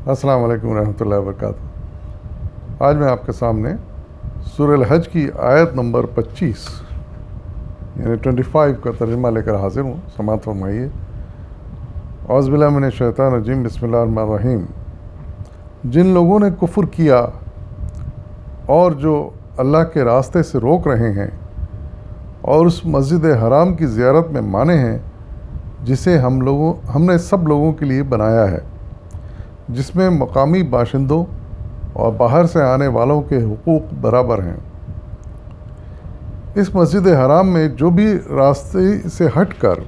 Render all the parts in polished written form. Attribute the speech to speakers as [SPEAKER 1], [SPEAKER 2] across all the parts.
[SPEAKER 1] السلام علیکم ورحمۃ اللہ وبرکاتہ۔ آج میں آپ کے سامنے سورہ الحج کی آیت نمبر 25 یعنی 25 کا ترجمہ لے کر حاضر ہوں۔ سماعت فرمائیے۔ اعوذ باللہ من الشیطان الرجیم، بسم اللہ الرحمن الرحیم۔ جن لوگوں نے کفر کیا اور جو اللہ کے راستے سے روک رہے ہیں اور اس مسجد حرام کی زیارت میں مانے ہیں جسے ہم نے سب لوگوں کے لیے بنایا ہے، جس میں مقامی باشندوں اور باہر سے آنے والوں کے حقوق برابر ہیں۔ اس مسجد حرام میں جو بھی راستے سے ہٹ کر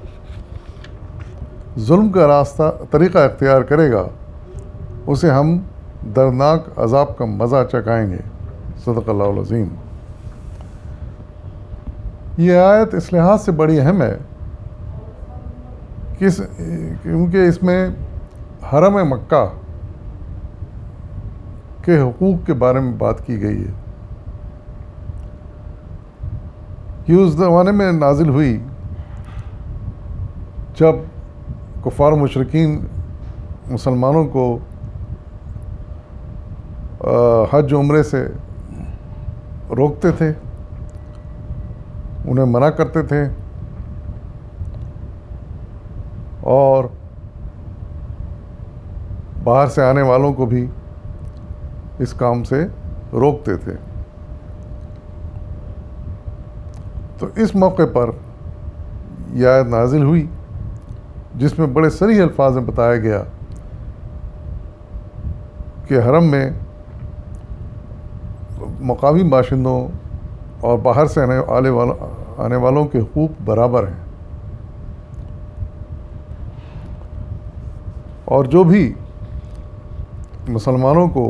[SPEAKER 1] ظلم کا طریقہ اختیار کرے گا اسے ہم دردناک عذاب کا مزہ چکھائیں گے۔ صدق اللہ العظیم۔ یہ آیت اس لحاظ سے بڑی اہم ہے کیونکہ اس میں حرم مکہ کے حقوق کے بارے میں بات کی گئی ہے۔ یہ اس زمانے میں نازل ہوئی جب کفار مشرکین مسلمانوں کو حج عمرے سے روکتے تھے، انہیں منع کرتے تھے اور باہر سے آنے والوں کو بھی اس کام سے روکتے تھے۔ تو اس موقع پر یہ آیت نازل ہوئی جس میں بڑے صریح الفاظ میں بتایا گیا کہ حرم میں مقامی باشندوں اور باہر سے آنے والوں کے حقوق برابر ہیں، اور جو بھی مسلمانوں کو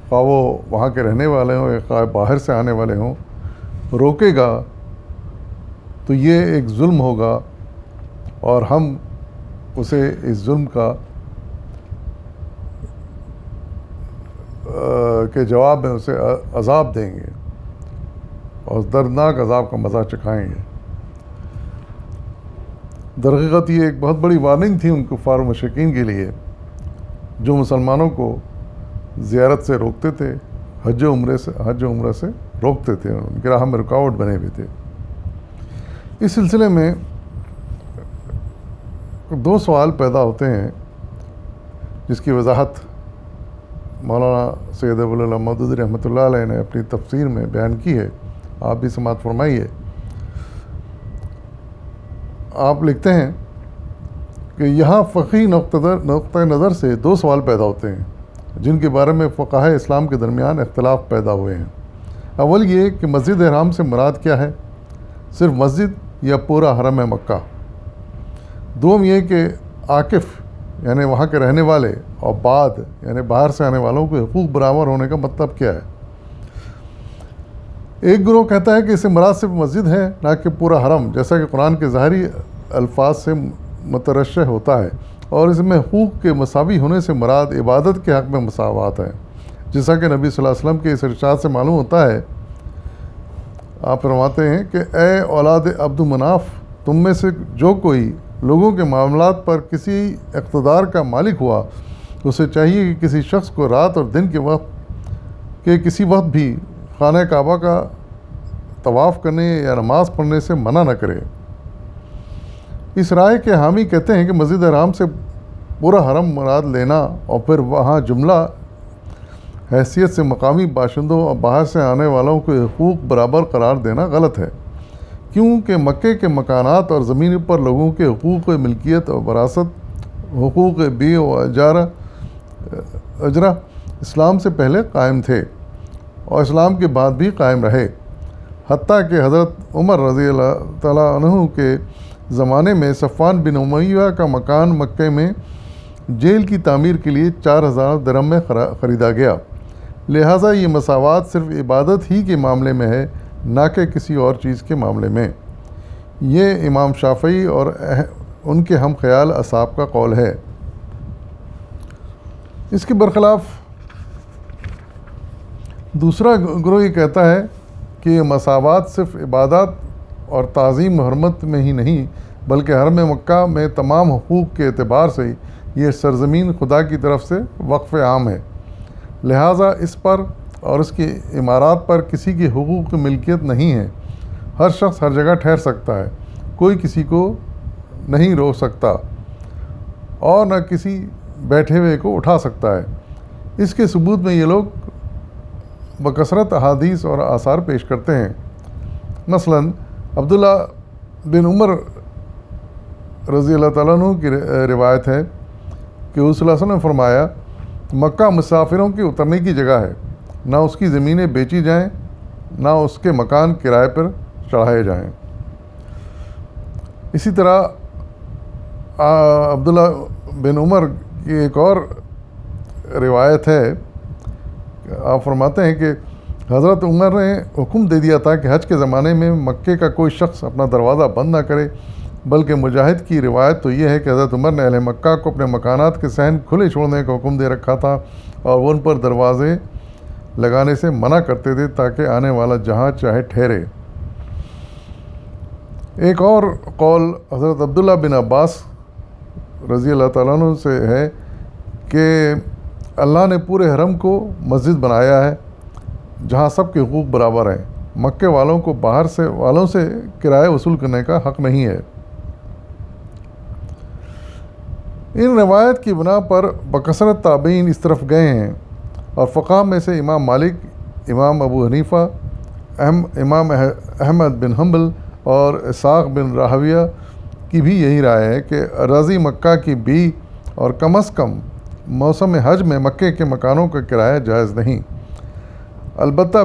[SPEAKER 1] خواہ وہ وہاں کے رہنے والے ہوں یا خواہ باہر سے آنے والے ہوں روکے گا تو یہ ایک ظلم ہوگا اور ہم اسے اس ظلم کے جواب میں اسے عذاب دیں گے اور دردناک عذاب کا مزہ چکھائیں گے۔ درحقیقت یہ ایک بہت بڑی وارننگ تھی ان کفار و مشرکین کے لیے جو مسلمانوں کو زیارت سے روکتے تھے، حج و عمرہ سے روکتے تھے، ان کی راہ میں رکاوٹ بنے ہوئے تھے۔ اس سلسلے میں دو سوال پیدا ہوتے ہیں جس کی وضاحت مولانا سید ابو العلا مودودی رحمۃ اللہ علیہ نے اپنی تفسیر میں بیان کی ہے۔ آپ بھی سماعت فرمائیے۔ آپ لکھتے ہیں کہ یہاں فقہی نقطہ نظر سے دو سوال پیدا ہوتے ہیں جن کے بارے میں فقہائے اسلام کے درمیان اختلاف پیدا ہوئے ہیں۔ اول یہ کہ مسجد حرام سے مراد کیا ہے، صرف مسجد یا پورا حرم مکہ؟ دوم یہ کہ عاکف یعنی وہاں کے رہنے والے اور بعد یعنی باہر سے آنے والوں کے حقوق برابر ہونے کا مطلب کیا ہے؟ ایک گروہ کہتا ہے کہ اسے مراد صرف مسجد ہے نہ کہ پورا حرم، جیسا کہ قرآن کے ظاہری الفاظ سے مترشح ہوتا ہے، اور اس میں حقوق کے مساوی ہونے سے مراد عبادت کے حق میں مساوات ہے، جیسا کہ نبی صلی اللہ علیہ وسلم کے اس ارشاد سے معلوم ہوتا ہے۔ آپ فرماتے ہیں کہ اے اولاد عبد مناف، تم میں سے جو کوئی لوگوں کے معاملات پر کسی اقتدار کا مالک ہوا اسے چاہیے کہ کسی شخص کو رات اور دن کے کسی وقت بھی خانہ کعبہ کا طواف کرنے یا نماز پڑھنے سے منع نہ کرے۔ اس رائے کے حامی کہتے ہیں کہ مسجد حرام سے پورا حرم مراد لینا اور پھر وہاں جملہ حیثیت سے مقامی باشندوں اور باہر سے آنے والوں کے حقوق برابر قرار دینا غلط ہے، کیونکہ مکے کے مکانات اور زمین پر لوگوں کے حقوق ملکیت اور وراثت، حقوق بیع و اجرہ اسلام سے پہلے قائم تھے اور اسلام کے بعد بھی قائم رہے، حتیٰ کہ حضرت عمر رضی اللہ تعالیٰ عنہ کے زمانے میں صفوان بن امیہ کا مکان مکے میں جیل کی تعمیر کے لیے 4000 درہم میں خریدا گیا۔ لہٰذا یہ مساوات صرف عبادت ہی کے معاملے میں ہے نہ کہ کسی اور چیز کے معاملے میں۔ یہ امام شافعی اور ان کے ہم خیال اصحاب کا قول ہے۔ اس کے برخلاف دوسرا گروہ یہ کہتا ہے کہ یہ مساوات صرف عبادات اور تعظیم حرمت میں ہی نہیں بلکہ حرم مکہ میں تمام حقوق کے اعتبار سے یہ سرزمین خدا کی طرف سے وقف عام ہے، لہٰذا اس پر اور اس کی عمارات پر کسی کی حقوق کی ملکیت نہیں ہے۔ ہر شخص ہر جگہ ٹھہر سکتا ہے، کوئی کسی کو نہیں روک سکتا اور نہ کسی بیٹھے ہوئے کو اٹھا سکتا ہے۔ اس کے ثبوت میں یہ لوگ بکثرت احادیث اور آثار پیش کرتے ہیں۔ مثلاً عبداللہ بن عمر رضی اللہ تعالیٰ عنہ کی روایت ہے کہ وہ صلی اللہ علیہ وسلم نے فرمایا، مکہ مسافروں کے اترنے کی جگہ ہے، نہ اس کی زمینیں بیچی جائیں نہ اس کے مکان کرائے پر چڑھائے جائیں۔ اسی طرح عبداللہ بن عمر کی ایک اور روایت ہے، آپ فرماتے ہیں کہ حضرت عمر نے حکم دے دیا تھا کہ حج کے زمانے میں مکے کا کوئی شخص اپنا دروازہ بند نہ کرے، بلکہ مجاہد کی روایت تو یہ ہے کہ حضرت عمر نے اہل مکہ کو اپنے مکانات کے صحن کھلے چھوڑنے کا حکم دے رکھا تھا اور وہ ان پر دروازے لگانے سے منع کرتے تھے تاکہ آنے والا جہاں چاہے ٹھہرے۔ ایک اور قول حضرت عبداللہ بن عباس رضی اللہ تعالیٰ عنہ سے ہے کہ اللہ نے پورے حرم کو مسجد بنایا ہے جہاں سب کے حقوق برابر ہیں، مکے والوں کو باہر سے والوں سے کرایہ وصول کرنے کا حق نہیں ہے۔ ان روایت کی بنا پر بکثرت تابعین اس طرف گئے ہیں، اور فقہاء میں سے امام مالک، امام ابو حنیفہ، امام احمد بن حنبل اور اسحاق بن راہویہ کی بھی یہی رائے ہے کہ اراضی مکہ کی بھی اور کم از کم موسم حج میں مکے کے مکانوں کا کرایہ جائز نہیں۔ البتہ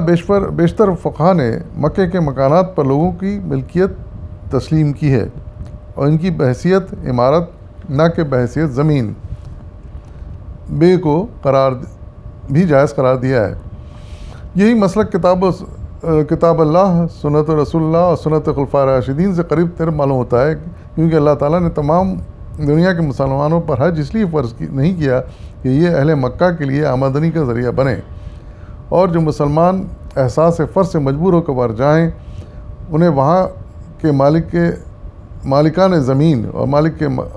[SPEAKER 1] بیشتر فقہاء نے مکے کے مکانات پر لوگوں کی ملکیت تسلیم کی ہے اور ان کی بحیثیت عمارت نہ کہ بحیثیت زمین بے کو بھی جائز قرار دیا ہے۔ یہی مسلک کتاب اللہ، سنت رسول اللہ اور سنت خلفاء راشدین سے قریب تر معلوم ہوتا ہے، کیونکہ اللہ تعالیٰ نے تمام دنیا کے مسلمانوں پر حج اس لیے فرض نہیں کیا کہ یہ اہل مکہ کے لیے آمدنی کا ذریعہ بنے، اور جو مسلمان احساس فرض سے مجبور ہو کر جائیں انہیں وہاں کے مالکان زمین اور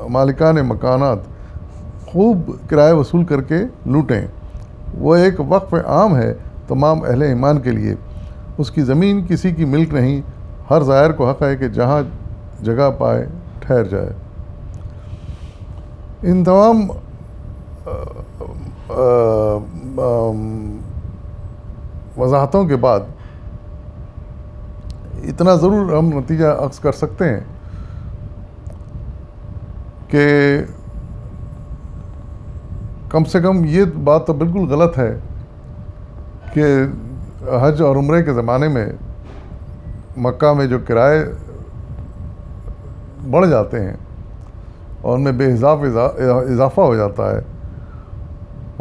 [SPEAKER 1] مالکان مکانات خوب کرایہ وصول کر کے لوٹیں۔ وہ ایک وقف عام ہے تمام اہل ایمان کے لیے، اس کی زمین کسی کی ملک نہیں، ہر زائر کو حق ہے کہ جہاں جگہ پائے ٹھہر جائے۔ ان تمام وضاحتوں کے بعد اتنا ضرور ہم نتیجہ اخذ کر سکتے ہیں کہ کم سے کم یہ بات تو بالکل غلط ہے کہ حج اور عمرے کے زمانے میں مکہ میں جو کرائے بڑھ جاتے ہیں اور ان میں بے حساب اضافہ ہو جاتا ہے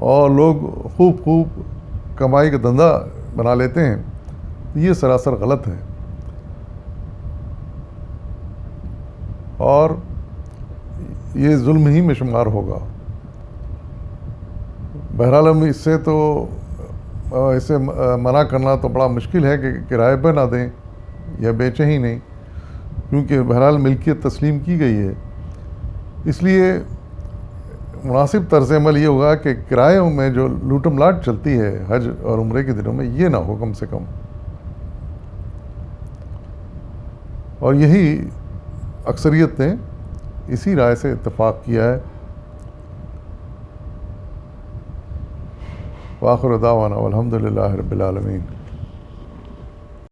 [SPEAKER 1] اور لوگ خوب کمائی کا دھندا بنا لیتے ہیں، یہ سراسر غلط ہے، اور یہ ظلم ہی میں شمار ہوگا۔ بہرحال ہم اسے منع کرنا تو بڑا مشکل ہے کہ کرائے پہ نہ دیں یا بیچیں ہی نہیں، کیونکہ بہرحال ملکیت تسلیم کی گئی ہے۔ اس لیے مناسب طرز عمل یہ ہوگا کہ کرایوں میں جو لوٹم لاٹ چلتی ہے حج اور عمرے کے دنوں میں یہ نہ ہو کم سے کم، اور یہی اکثریت نے اسی رائے سے اتفاق کیا ہے۔ وآخر دعوانا والحمد للہ رب العالمین۔